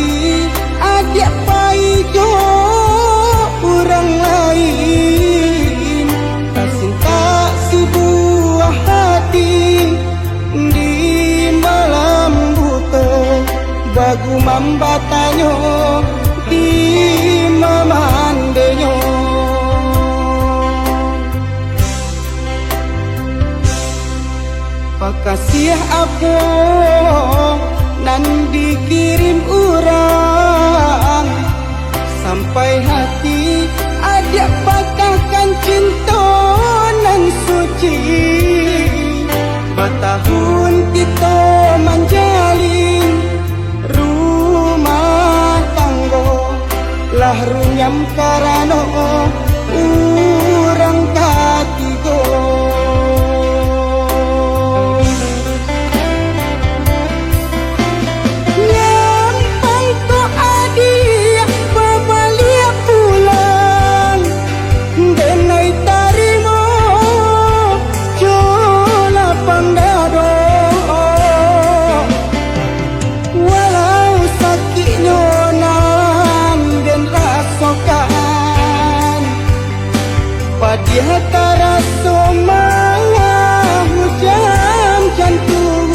hati adik paijo orang lain. Kasih tak sebuah hati di malam buta, bagu mambatanyo di mamandenyo. Pakasih apa nan dikirim orang sampai hati adik patahkan cinta nan suci. Bertahun kita menjalin rumah tangga, lah runyam karena orang katigo. Dia terasa malah hujan jantung.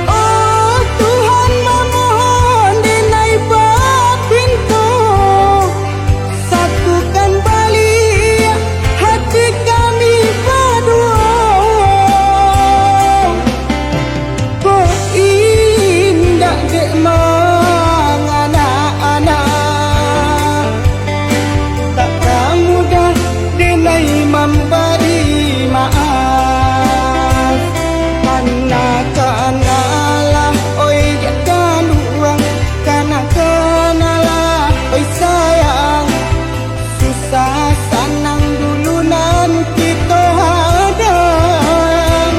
Oh Tuhan memohon dinai pintu, satukan balik hati kami berdua. Oh indah dek memberi maaf. Kanalah oi jangan uang, kanalah oi sayang. Susah senang dulu nanti kita hadang.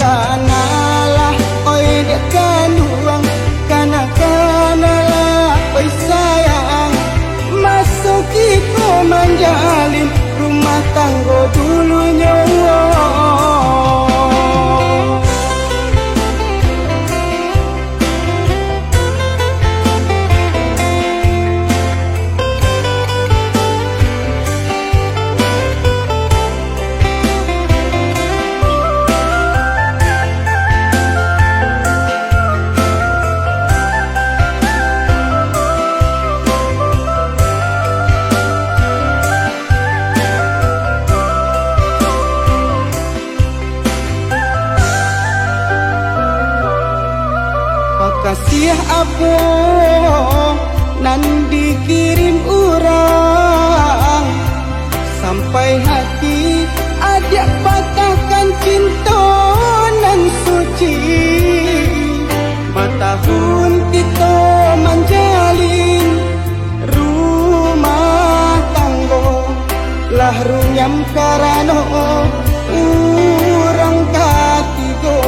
Kanalah oi jangan uang, kanalah oi sayang. Masuk kita menjalin rumah tangga dulunya. Kasih apa nan dikirim orang sampai hati adik patahkan cinta nan suci. Bertahun kita menjalin rumah tangga, lah runyam karena orang katigo.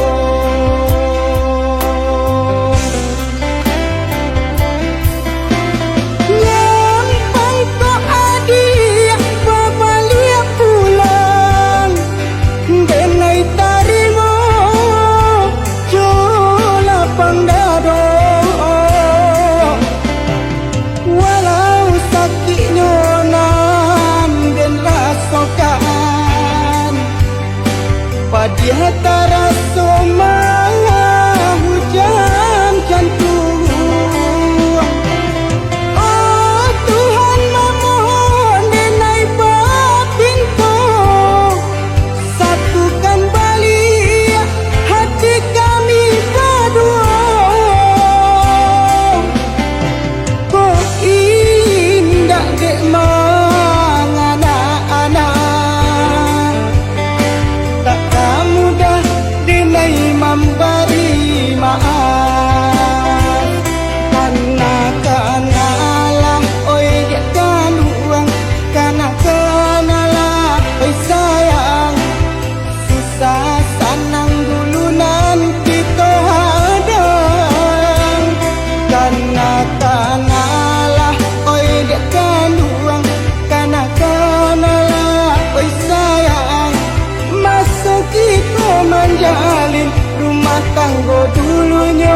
kanggo dulunya